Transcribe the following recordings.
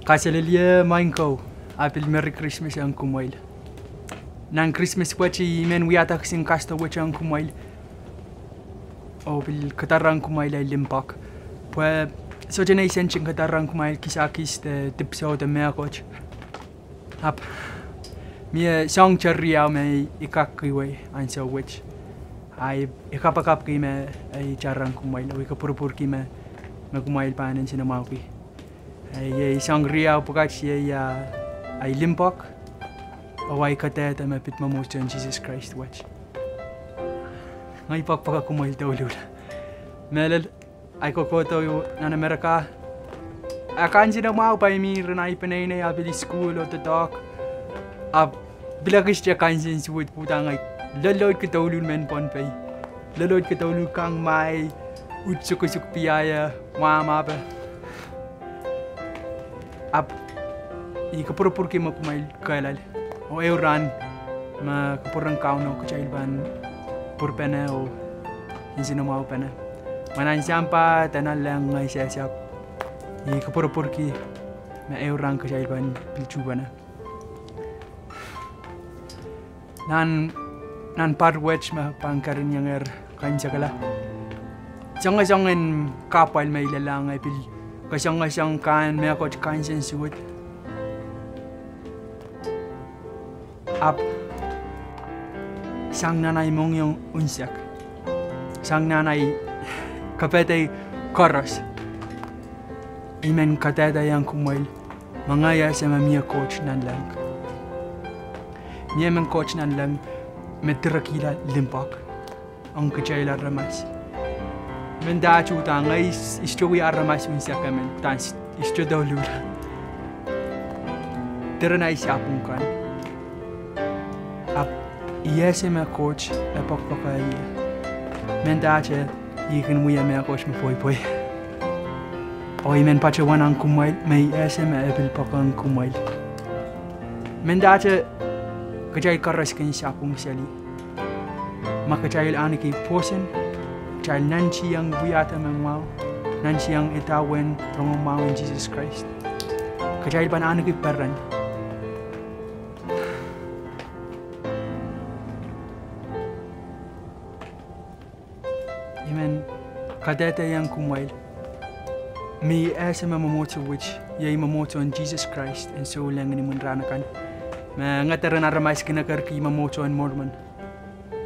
Kaselelia mainko apil Merry Christmas ang kumail. Nang Christmas wachi men wiahda kisin kasdo wachi ang kumail. O bil katarang kumail ay limpak. Pwe so jena isenching katarang kumail kisakis de tipso de meakoch. Ap mie song cherriau me ikakkiwe an so which. Ay ikapakap ki me ay charang kumail. O ikapurpur ki me kumail panen sinamauki. Ay isang riau pagkat siya ay limpak o ay kateta mapit mamusto ang Jesus Christ watch. Ngay pagpaka kumail daw lula. Melal ay kokoto na Amerika. Akan sila mau pa mi renai penay abili school o tatak. Bilagis siya kansin suwit puta ngay lalod ka daw lula Mehn Pohnpei. Lalod ka daw lula kang may utsuk-usuk piyaya mama pa. Ap ikapurpur ki makumail kailal o euran ma kapurang kauno kachailban purpena o insinamaw pena manan sampa tanan lang ngay siyasap ikapurpur ki ma euran kachailban pilchubana nan parwech ma pangkarin yang kain sakala sanga-sangan kapal may lalang ay pil kasang kan may ako kain sen suwit ap sang nanay mong yung unsak sang nanay kapetay karas imen kateta yang kumail mangaya sa mamia coach nan lang niya man coach nan lang metrakila limpak ang kachayla ramas men da chuta ngai istowi aramas min sakamen tan isto dawlula terana isapung kan ap iese me coach epak pakai men da che ikin muya me coach me poi oi men pache wanang kumail me iese me epil pakang kumail men da che kajai karas kin sapung seli makajai aniki posen Chal nanchi yang wiahda memang nanchi yang itawen rongomau in Jesus Christ. Kajai ban anak ibaran. Amen. Kadeta yang kumail. Mi asa mamoto which yay mamoto in Jesus Christ and so lang ni munranakan. Ngataran aramais kinakar ki mamoto in Mormon.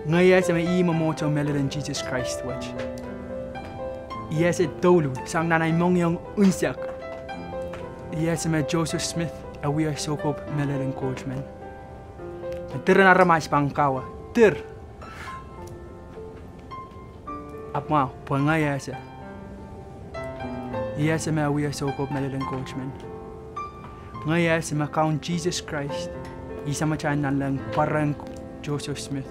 Ngaya sa may mamoto meler in Jesus Christ watch. Yes it dolu sang nanay mong yung unsak. Yes may Joseph Smith awi sokop meler in coach man. Ter na ramais pangkawa. Ter. Apma pangaya sa. Yes may awi sokop meler in coach man. Ngaya sa count Jesus Christ. Isa machan nan lang parang Joseph Smith.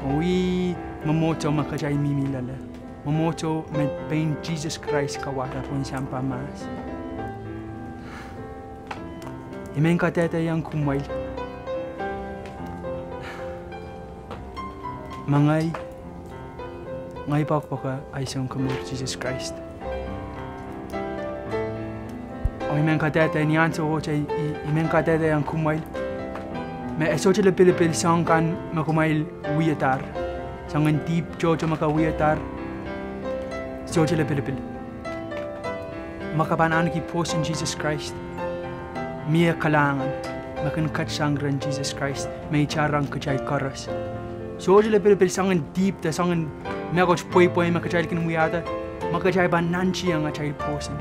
We mamoto makajay mimilala. Mamoto med pain Jesus Christ kawata pun sampa mas. Imen kateta yang kumail. Mangay pakpaka ay siyang kumur Jesus Christ. O imen kateta niyanso ko chay imen kateta yang kumail. Me esoche le pilipil sang kan makumail wiahda sangan deep jojo maka wiahda soche le pilipil makapanan ki post in Jesus Christ mia kalangan makan kat sangran Jesus Christ may charang kacay karas soche le pilipil sangan deep da sangan megoch poi makacay kin wiahda makacay ban nanchi ang acay post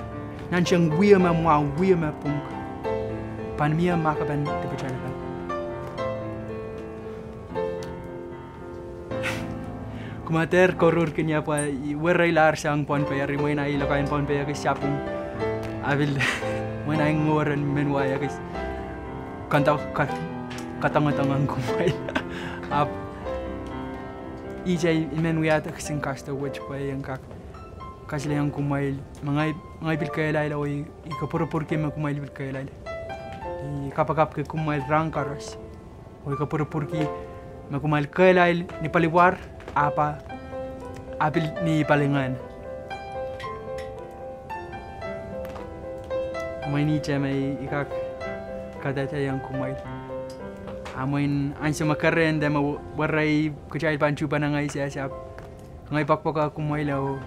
nanchi ang wiya ma pung pan mia makaban de kacay kan Kumater korur kanya pa weray lar sang Pohnpei ari mo na ilokain Pohnpei kis sapung abil mo na ngoran menwaya kis kanta katangatangang kumail ap ijay men wiahda kisin kasdo which pa yang kak kasila yang kumail mga bil kailay o ikapurpur ki kumail bil kailay kapagap ke kumail rang karas o ikapurpur ki kumail kailay ni paliwar apa apil ni palingan Maini jamai ikak kadata yang kumail. Amoin ansa makaren da warai kucai pancu panangai siap. Ngai pakpak aku kumail au.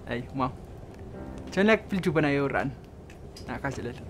Ay, mau. Jangan pil cuba na yoran. Nak kasih lihat.